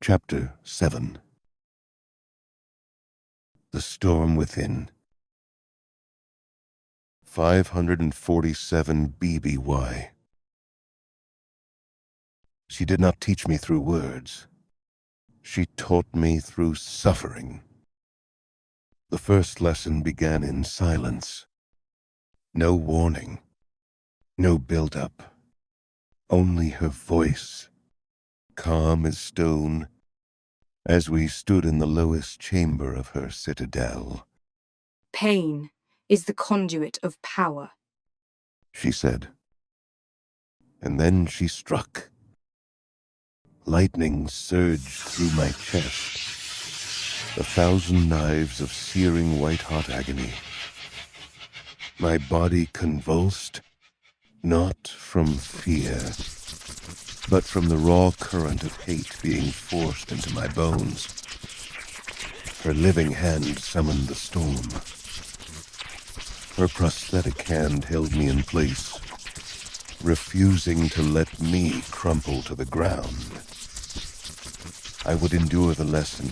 Chapter 7. The Storm Within. 547 BBY. She did not teach me through words. She taught me through suffering. The first lesson began in silence. No warning. No build-up. Only her voice, calm as stone, as we stood in the lowest chamber of her citadel. Pain is the conduit of power, She said. And then she struck. Lightning surged through my chest. 1,000 knives of searing white-hot agony. My body convulsed, not from fear, but from the raw current of hate being forced into my bones. Her living hand summoned the storm. Her prosthetic hand held me in place, refusing to let me crumple to the ground. I would endure the lesson,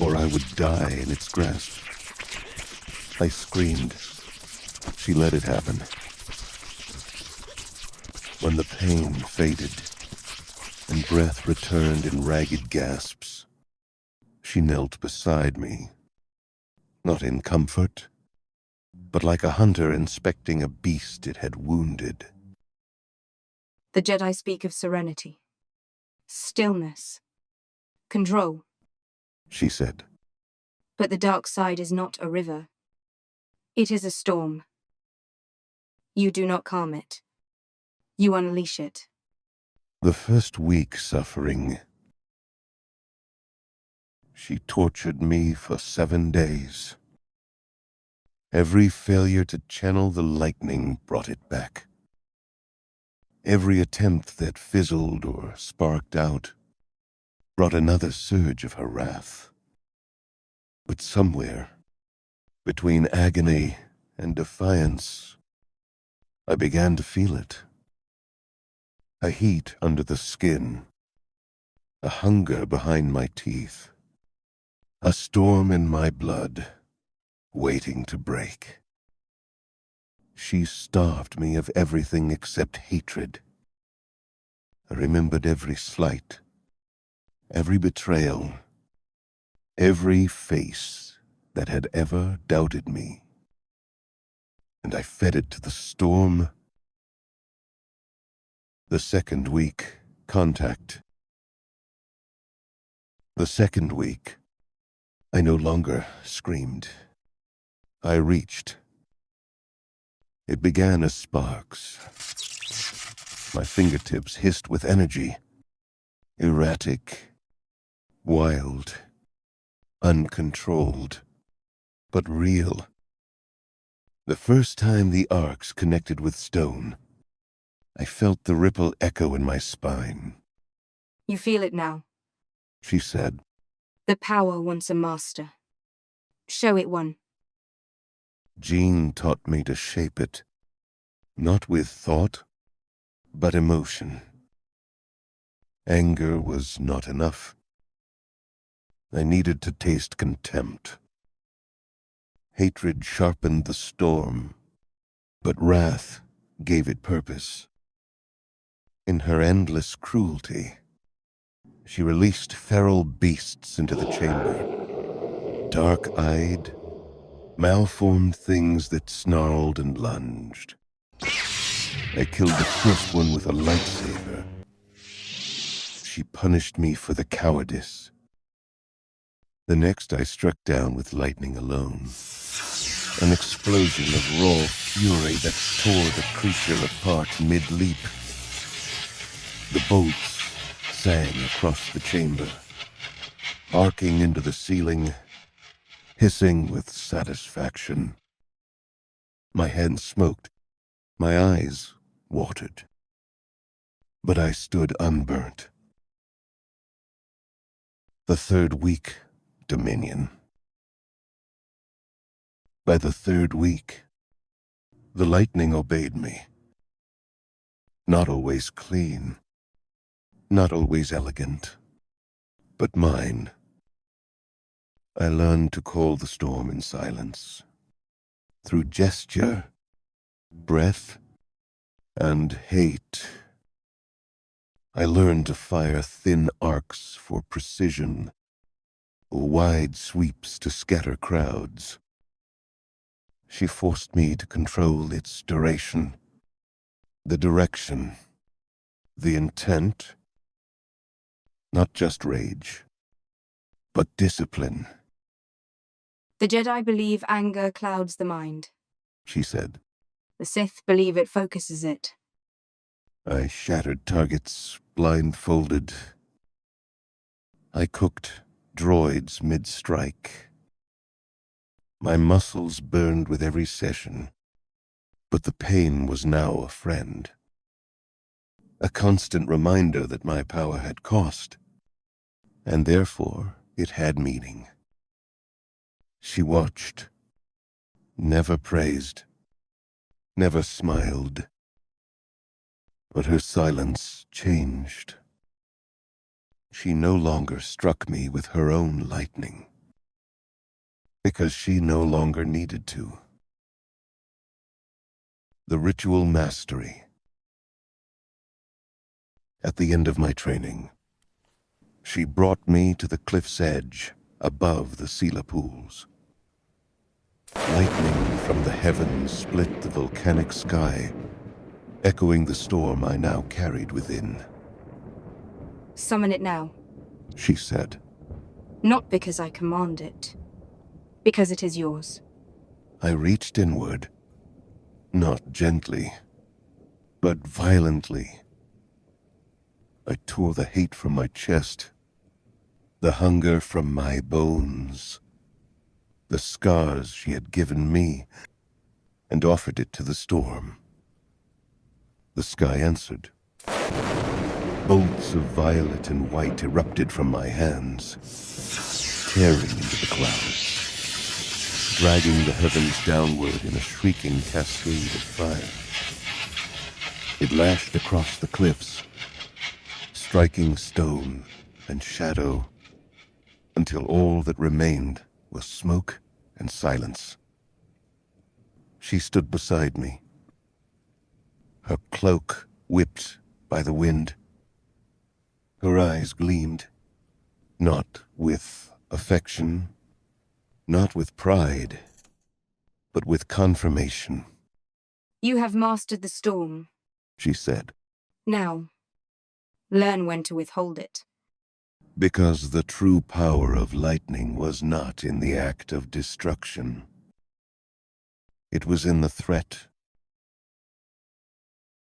or I would die in its grasp. I screamed. She let it happen. When the pain faded and breath returned in ragged gasps, she knelt beside me, not in comfort, but like a hunter inspecting a beast it had wounded. The Jedi speak of serenity, stillness, control. She said. But the dark side is not a river. It is a storm. You do not calm it. You unleash it. The first week suffering. She tortured me for 7 days. Every failure to channel the lightning brought it back. Every attempt that fizzled or sparked out brought another surge of her wrath. But somewhere, between agony and defiance, I began to feel it. A heat under the skin, a hunger behind my teeth, a storm in my blood, waiting to break. She starved me of everything except hatred. I remembered every slight, every betrayal, every face that had ever doubted me. And I fed it to the storm. The second week, contact. The second week, I no longer screamed. I reached. It began as sparks. My fingertips hissed with energy. Erratic, wild, uncontrolled, but real. The first time the arcs connected with stone, I felt the ripple echo in my spine. You feel it now. She said. The power wants a master. Show it one. Gean taught me to shape it, not with thought, but emotion. Anger was not enough. I needed to taste contempt. Hatred sharpened the storm, but wrath gave it purpose. In her endless cruelty, she released feral beasts into the chamber, dark-eyed, malformed things that snarled and lunged. I killed the first one with a lightsaber. She punished me for the cowardice. The next I struck down with lightning alone. An explosion of raw fury that tore the creature apart mid-leap. The bolts sang across the chamber, arcing into the ceiling, hissing with satisfaction. My hands smoked, my eyes watered, but I stood unburnt. The third week, Dominion. By the third week, the lightning obeyed me. Not always clean, not always elegant, but mine. I learned to call the storm in silence, through gesture, breath, and hate. I learned to fire thin arcs for precision, wide sweeps to scatter crowds. She forced me to control its duration, the direction, the intent, not just rage, but discipline, The Jedi believe anger clouds the mind. she said. The Sith believe it focuses it. I shattered targets, blindfolded. I cooked droids mid-strike. My muscles burned with every session, but the pain was now a friend. A constant reminder that my power had cost, and therefore it had meaning. She watched, never praised, never smiled, but her silence changed. She no longer struck me with her own lightning, because she no longer needed to. The ritual mastery. At the end of my training, she brought me to the cliff's edge above the Sela pools. Lightning from the heavens split the volcanic sky, echoing the storm I now carried within. Summon it now. She said. Not because I command it, because it is yours. I reached inward, not gently, but violently. I tore the hate from my chest, the hunger from my bones, the scars she had given me, and offered it to the storm. The sky answered. Bolts of violet and white erupted from my hands, tearing into the clouds, dragging the heavens downward in a shrieking cascade of fire. It lashed across the cliffs, striking stone and shadow, until all that remained was smoke and silence. She stood beside me, her cloak whipped by the wind. Her eyes gleamed, not with affection, not with pride, but with confirmation. You have mastered the storm. She said. Now, learn when to withhold it. Because the true power of lightning was not in the act of destruction. It was in the threat